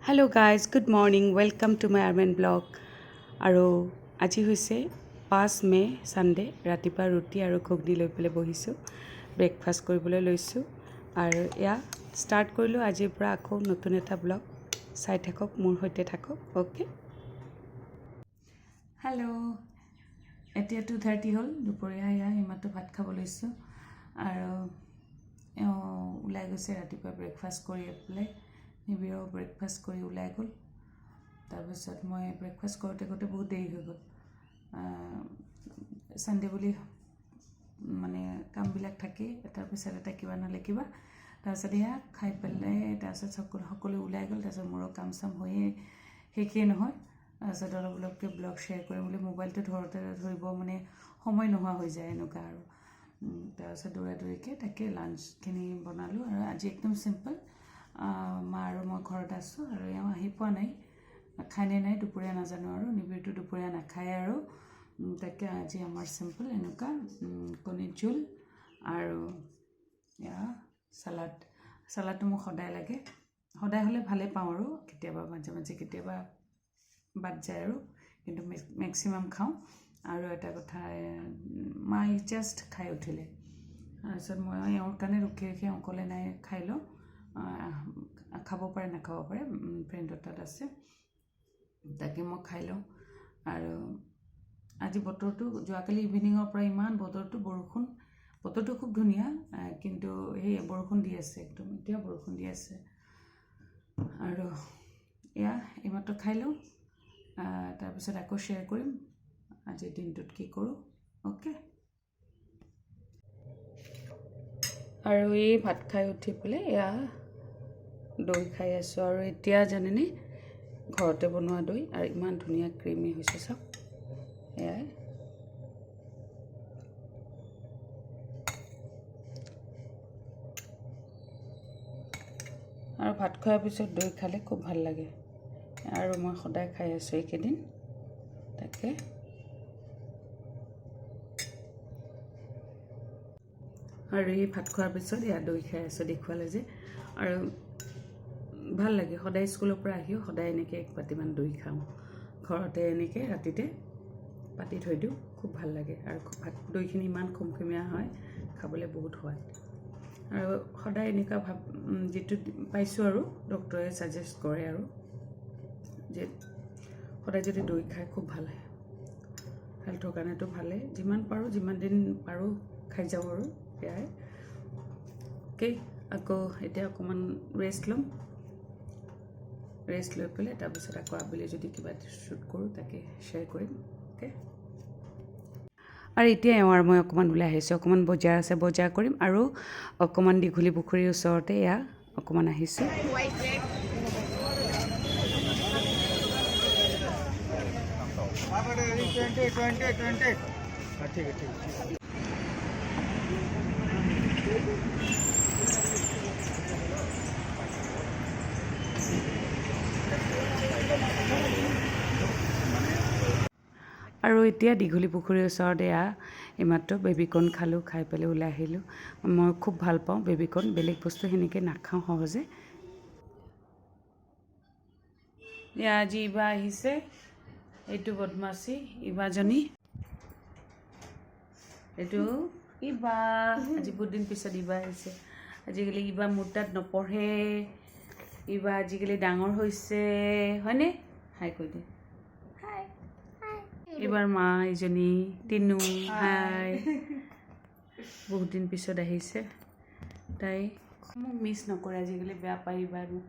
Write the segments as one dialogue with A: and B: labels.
A: Hello guys, good morning. Welcome to my Armen blog. আৰু আজি হৈছে 5 মে সানডে ৰাতিপুৱা ৰুটি আৰু ঘুগনি লৈ পেলাই বহিছোঁ ব্ৰেকফাষ্ট কৰিবলৈ লৈছোঁ আৰু এয়া ষ্টাৰ্ট কৰিলোঁ আজিৰ পৰা আকৌ নতুন এটা ব্লগ চাই থাকক মোৰ সৈতে থাকক ওকে হেল্ল' এতিয়া 2:30 হ'ল দুপৰীয়া এয়া এইমাত্ৰ ভাত খাব লৈছোঁ আৰু ওলাই গৈছে ৰাতিপুৱা ব্ৰেকফাষ্ট কৰি পেলাই নিবিড়েও ব্ৰেকফাষ্ট কৰি ওলাই গ'ল তাৰপিছত মই ব্ৰেকফাষ্ট কৰোঁতে কৰোঁতে বহুত দেৰি হৈ গ'ল সানডে বুলি মানে কামবিলাক থাকেই এটাৰ পিছত এটা কিবা নহ'লে কিবা তাৰপিছত এয়া খাই পেলাই তাৰপিছত সকলো ওলাই গ'ল তাৰপিছত মোৰো কাম চাম হৈয়ে শেষেই নহয় তাৰপিছত অলপ অলপকৈ ব্লগ শ্বেয়াৰ কৰিম বুলি মোবাইলটো ধৰিব মানে সময় নোহোৱা হৈ যায় এনেকুৱা আৰু তাৰপিছত দৌৰা দৌৰিকৈ তাকে লাঞ্চখিনি বনালোঁ আৰু আজি একদম চিম্পল মা আৰু মই ঘৰত আছোঁ আৰু এওঁ আহি পোৱা নাই খায়নে নাই দুপৰীয়া নাজানো আৰু নিবিড়টো দুপৰীয়া নাখায় আৰু তাকে আজি আমাৰ চিম্পল এনেকুৱা কণীৰ জোল আৰু এয়া চালাডটো মোক সদায় লাগে সদায় হ'লে ভালেই পাওঁ আৰু কেতিয়াবা মাজে মাজে কেতিয়াবা বাদ যায় আৰু কিন্তু মেক্সিমাম খাওঁ আৰু এটা কথা মাই জাষ্ট খাই উঠিলে তাৰপিছত মই এওঁৰ কাৰণে ৰখি ৰখি অকলে নাই খাই লওঁ খাব পাৰে নাখাব পাৰে ফ্ৰেণ্ডৰ তাত আছে তাকে মই খাই লওঁ আৰু আজি বতৰটো যোৱাকালি ইভিনিঙৰ পৰা ইমান বতৰটো খুব ধুনীয়া কিন্তু সেই বৰষুণ দি আছে একদম এতিয়া বৰষুণ দি আছে আৰু এয়া এইমাত্ৰ খাই লওঁ তাৰপিছত আকৌ শ্বেয়াৰ কৰিম আজিৰ দিনটোত কি কৰোঁ অ'কে আৰু এই ভাত খাই উঠি পেলাই এয়া দৈ খাই আছোঁ আৰু এতিয়া জানেনে ঘৰতে বনোৱা দৈ আৰু ইমান ধুনীয়া ক্ৰীমি হৈছে চাওক এয়াই আৰু ভাত খোৱাৰ পিছত দৈ খালে খুব ভাল লাগে আৰু মই সদায় খাই আছোঁ এইকেইদিন তাকে আৰু এই ভাত খোৱাৰ পিছত এয়া দৈ খাই আছোঁ দেখুৱালে যে আৰু ভাল লাগে সদায় স্কুলৰ পৰা আহিও সদায় এনেকৈ এক বাতিমান দৈ খাওঁ ঘৰতে এনেকৈ ৰাতিতে পাতি থৈ দিওঁ খুব ভাল লাগে আৰু দৈখিনি ইমান খুমখুমীয়া হয় খাবলৈ বহুত সোৱাদ আৰু সদায় এনেকুৱা যিটো পাইছোঁ আৰু ডক্টৰে ছাজেষ্ট কৰে আৰু যে সদায় যদি দৈ খাই খুব ভাল হয় হেল্থৰ কাৰণেতো ভালেই যিমান দিন পাৰোঁ খাই যাওঁ আৰু সেয়াই অ'কে আকৌ এতিয়া অকণমান ৰেষ্ট ল'ম ৰেষ্ট লৈ পেলাই তাৰপিছত আকৌ আবেলি যদি কিবা শ্বুট কৰোঁ তাকে শ্বেয়াৰ কৰিম অ'কে আৰু এতিয়া এওঁ আৰু মই অকণমান ওলাই আহিছোঁ অকণমান বজাৰ আছে বজাৰ কৰিম আৰু অকণমান দীঘলী পুখুৰীৰ ওচৰতে এয়া অকণমান আহিছোঁ আৰু এতিয়া দীঘলী পুখুৰীৰ ওচৰতে এইমাত্ৰ বেবিকৰ্ণ খালোঁ খাই পেলাই ওলাই আহিলোঁ মই খুব ভাল পাওঁ বেবিকৰ্ণ বেলেগ বস্তু সেনেকৈ নাখাওঁ সহজে এয়া আজি ইবা আহিছে এইটো বদমাছি ইবাজনী এইটো ইবা আজি বহুত দিন পিছত ইবা আহিছে আজিকালি ইবা মোৰ তাত নপঢ়ে ইবা আজিকালি ডাঙৰ হৈছে হয়নে হাই কৈ দে এইবাৰ মা এইজনী তিনু হাই বহুত দিন পিছত আহিছে তাই মোক মিছ নকৰে আজিকালি বেয়া পায় এইবাৰ মোক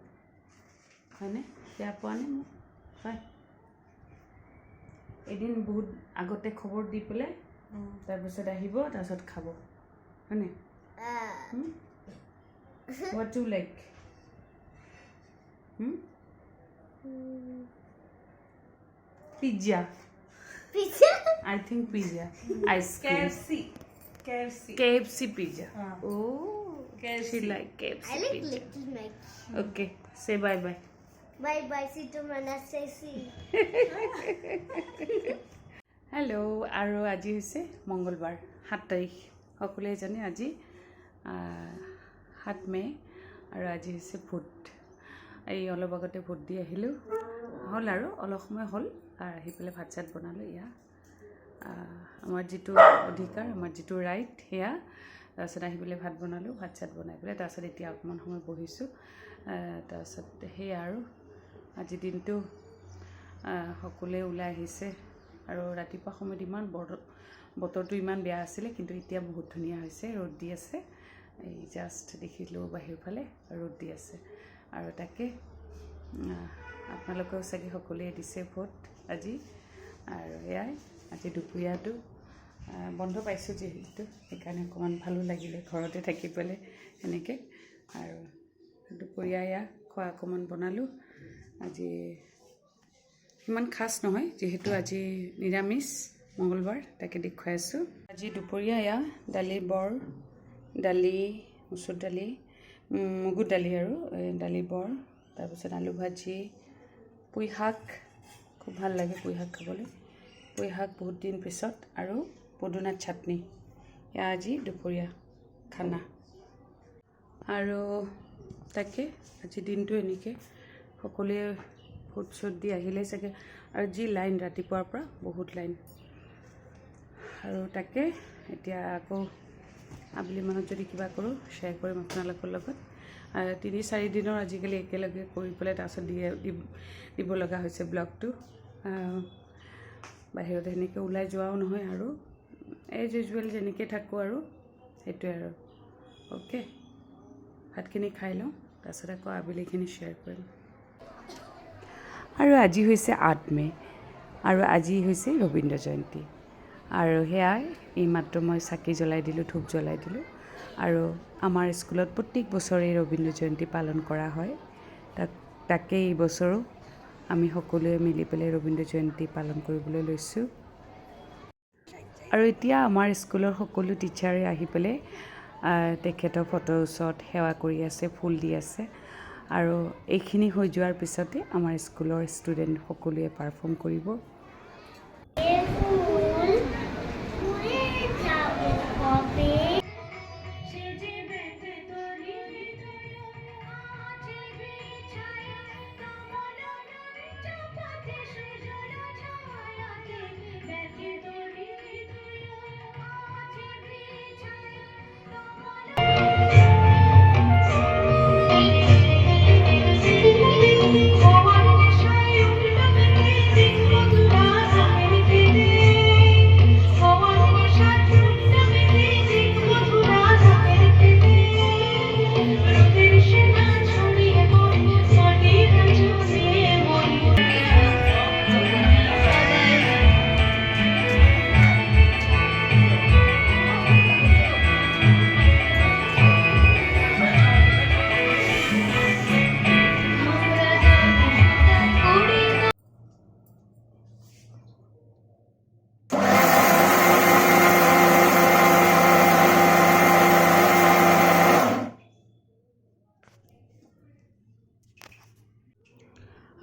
A: হয়নে বেয়া পোৱা নে মোক হয় এদিন বহুত আগতে খবৰ দি পেলাই তাৰপিছত আহিব তাৰপিছত খাব হয়নে what you like pizza I think pizza. Ice cream. KFC pizza. Oh, she like KFC
B: I like
A: pizza.
B: Little Mac.
A: Okay, say bye bye.
B: Bye bye. See you tomorrow. Say see.
A: Hello, আৰু আজি হৈছে মঙ্গলবাৰ 7 তাৰিখ সকলোৱে জানে আজি 7 মে আৰু আজি হৈছে বুধ এই অলপ আগতে ভোট দি আহিলোঁ, হ'ল আৰু অলপ সময় হ'ল। আৰু আহি পেলাই ভাত চাত বনালোঁ। এয়া আমাৰ যিটো অধিকাৰ, আমাৰ যিটো ৰাইট সেয়া। তাৰপিছত আহি পেলাই ভাত বনালোঁ, ভাত চাত বনাই পেলাই তাৰপিছত এতিয়া অকণমান সময় বহিছোঁ। তাৰপিছত সেয়া আৰু আজিৰ দিনটো সকলোৱে ওলাই আহিছে আৰু ৰাতিপুৱা সময়ত ইমান বতৰটো ইমান বেয়া আছিলে, কিন্তু এতিয়া বহুত ধুনীয়া হৈছে, ৰ'দ দি আছে। এই জাষ্ট দেখিলোঁ বাহিৰ ফালে ৰ'দ দি আছে। আৰু তাকে আপোনালোকেও চাগে সকলোৱে দিছে ভোট আজি। আৰু এয়াই আজি দুপৰীয়াটো বন্ধ পাইছোঁ যিহেতু, সেইকাৰণে অকণমান ভালো লাগিলে ঘৰতে থাকি পেলাই সেনেকৈ। আৰু দুপৰীয়া এয়া খোৱা অকণমান বনালোঁ। আজি ইমান খাছ নহয় যিহেতু আজি নিৰামিষ মঙ্গলবাৰ, তাকে দেখুৱাই আছোঁ। আজি দুপৰীয়া এয়া দালি, মচুৰ দালি, মগুৰ দালি আৰু দালি বৰ, তাৰপিছত আলু ভাজি, পুঁই শাক, খুব ভাল লাগে পুঁই শাক খাবলৈ, পুঁই শাক বহুত দিন পিছত, আৰু পদুনাৰ চাটনি। এয়া আজি দুপৰীয়া খানা। আৰু তাকে আজি দিনটো এনেকৈ সকলোৱে ভোট চোট দি আহিলে চাগে। আৰু যি লাইন ৰাতিপুৱাৰ পৰা বহুত লাইন। আৰু তাকে এতিয়া আকৌ আবেলি মানত যদি কিবা কৰোঁ শ্বেয়াৰ কৰিম আপোনালোকৰ লগত। 3-4 দিনৰ আজিকালি একেলগে কৰি পেলাই তাৰপিছত দিব লগা হৈছে ব্লগটো। বাহিৰত সেনেকৈ ওলাই যোৱাও নহয়, আৰু এজ ইউজুৱেল যেনেকৈ থাকোঁ আৰু সেইটোৱে আৰু। অ'কে, ভাতখিনি খাই লওঁ, তাৰপিছত আকৌ আবেলিখিনি শ্বেয়াৰ কৰিম। আৰু আজি হৈছে 8 মে', আৰু আজি হৈছে ৰবীন্দ্ৰ জয়ন্তী। আৰু সেয়াই এইমাত্ৰ মই চাকি জ্বলাই দিলোঁ, ধূপ জ্বলাই দিলোঁ। আৰু আমাৰ স্কুলত প্ৰত্যেক বছৰেই ৰবীন্দ্ৰ জয়ন্তী পালন কৰা হয়। তাকেই এই বছৰো আমি সকলোৱে মিলি পেলাই ৰবীন্দ্ৰ জয়ন্তী পালন কৰিবলৈ লৈছোঁ। আৰু এতিয়া আমাৰ স্কুলৰ সকলো টিচাৰে আহি পেলাই তেখেতৰ ফটোৰ ওচৰত সেৱা কৰি আছে, ফুল দি আছে। আৰু এইখিনি হৈ যোৱাৰ পিছতে আমাৰ স্কুলৰ ষ্টুডেণ্ট সকলোৱে পাৰফৰ্ম কৰিব।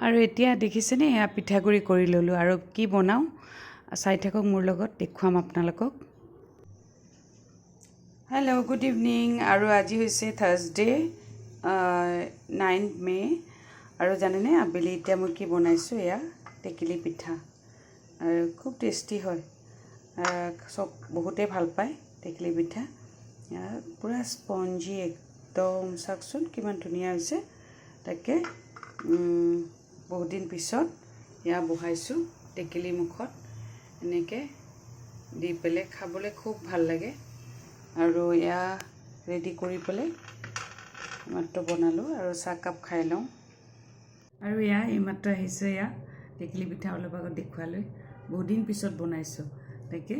A: আৰু এতিয়া দেখিছেনে, এয়া পিঠাগুড়ি কৰি ল'লোঁ। আৰু কি বনাওঁ চাই থাকক মোৰ লগত, দেখুৱাম আপোনালোকক। Hello', good evening. আৰু আজি হৈছে থাৰ্ছডে 9 মে'। আৰু জানেনে আবেলি এতিয়া মই কি বনাইছোঁ? এয়া টেকেলি পিঠা। আৰু খুব টেষ্টি হয়, চব বহুতেই ভাল পায় টেকেলি পিঠা। পূৰা স্পঞ্জি একদম, চাওকচোন কিমান ধুনীয়া হৈছে। তাকে বহুত দিন পিছত এয়া বহাইছোঁ টেকেলি মুখত, এনেকৈ দি পেলাই খাবলৈ খুব ভাল লাগে। আৰু এয়া ৰেডি কৰি পেলাই এইমাত্ৰ বনালোঁ, আৰু চাহকাপ খাই লওঁ। আৰু এয়া এইমাত্ৰ আহিছোঁ, এয়া টেকেলি পিঠা অলপ আগত দেখুৱালৈ, বহুত দিন পিছত বনাইছোঁ তাকে।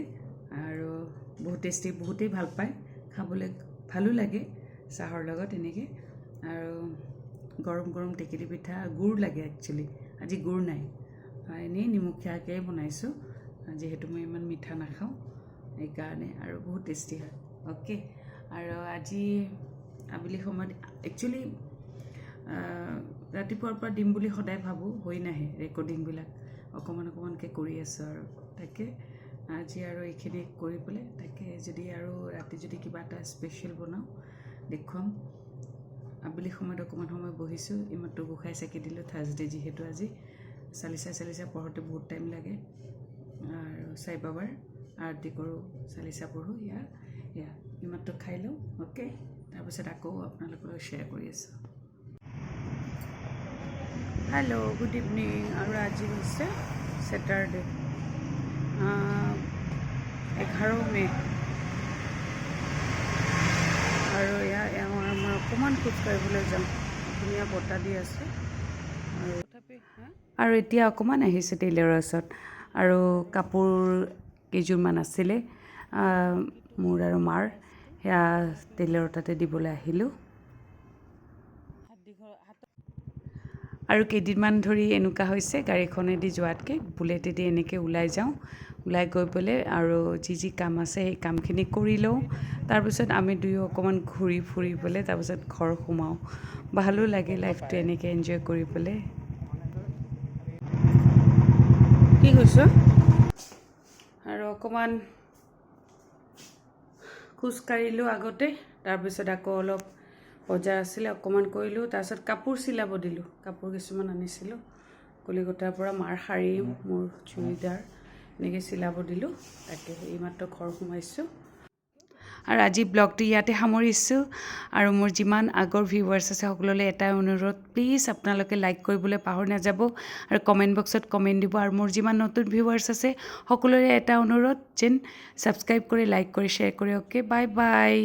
A: আৰু বহুত টেষ্টি, বহুতেই ভাল পায় খাবলৈ, ভালো লাগে চাহৰ লগত এনেকৈ। আৰু গৰম গৰম টেকেলি পিঠা, গুড় লাগে একচুৱেলি, আজি গুড় নাই, এনেই নিমখীয়াকৈ বনাইছোঁ যিহেতু মই ইমান মিঠা নাখাওঁ সেইকাৰণে। আৰু বহুত টেষ্টি হয়। অ'কে, আৰু আজি আবেলি সময়ত একচুৱেলি ৰাতিপুৱাৰ পৰা দিম বুলি সদায় ভাবোঁ, হৈ নাহে ৰেকৰ্ডিংবিলাক, অকণমানকৈ কৰি আছোঁ। আৰু তাকে আজি আৰু এইখিনি কৰি পেলাই তাকে যদি আৰু ৰাতি যদি কিবা এটা স্পেচিয়েল বনাওঁ দেখুৱাম। আবেলি সময়ত অকণমান সময় বহিছোঁ ইমাত্ৰ গোসাঁই চাকি দিলোঁ থাৰ্ছডে যিহেতু আজি চালিচা পঢ়োঁতে বহুত টাইম লাগে আৰু সাই বাবাৰ আৰতি কৰোঁ চালিচা পঢ়োঁ এয়া ইমাত্ৰ খাই লওঁ অ'কে তাৰপিছত আকৌ আপোনালোকৰ লগত শ্বেয়াৰ কৰি আছোঁ হেল্ল' গুড ইভিনিং আৰু আজি হৈছে ছেটাৰডে 11 মে আৰু মই অকণমান খোজ কাঢ়িবলৈ যাওঁ ধুনীয়া বতাহ দি আছে আৰু এতিয়া অকণমান আহিছোঁ টেইলাৰৰ ওচৰত আৰু কাপোৰ কেইযোৰমান আছিলে মোৰ আৰু মাৰ সেয়া টেইলাৰৰ তাতে দিবলৈ আহিলোঁ আৰু কেইদিনমান ধৰি এনেকুৱা হৈছে গাড়ীখনেদি যোৱাতকৈ বুলেটেদি এনেকৈ ওলাই যাওঁ ওলাই গৈ পেলাই আৰু যি কাম আছে সেই কামখিনি কৰি লওঁ তাৰপিছত আমি দুয়ো অকণমান ঘূৰি ফুৰি পেলাই তাৰপিছত ঘৰ সোমাওঁ ভালো লাগে লাইফটো এনেকৈ এনজয় কৰি পেলাই কি কৈছ আৰু অকণমান খোজ কাঢ়িলোঁ আগতে তাৰপিছত আকৌ অলপ বজাৰ আছিলে অকণমান কৰিলোঁ তাৰপিছত কাপোৰ চিলাব দিলোঁ কাপোৰ কিছুমান আনিছিলোঁ কলিকতাৰ পৰা মাৰ শাৰী মোৰ চুৰিদাৰ এনেকৈ চিলাব দিলোঁ তাকে এইমাত্ৰ ঘৰ সোমাইছোঁ আৰু আজি ব্লগটো ইয়াতে সামৰিছোঁ আৰু মোৰ যিমান আগৰ ভিউৱাৰ্ছ আছে সকলোলৈ এটাই অনুৰোধ প্লিজ আপোনালোকে লাইক কৰিবলৈ পাহৰি নাযাব আৰু কমেণ্ট বক্সত কমেণ্ট দিব আৰু মোৰ যিমান নতুন ভিউৱাৰ্ছ আছে সকলোৰে এটা অনুৰোধ যেন ছাবস্ক্ৰাইব কৰি লাইক কৰি শ্বেয়াৰ কৰি অ'কে বাই বাই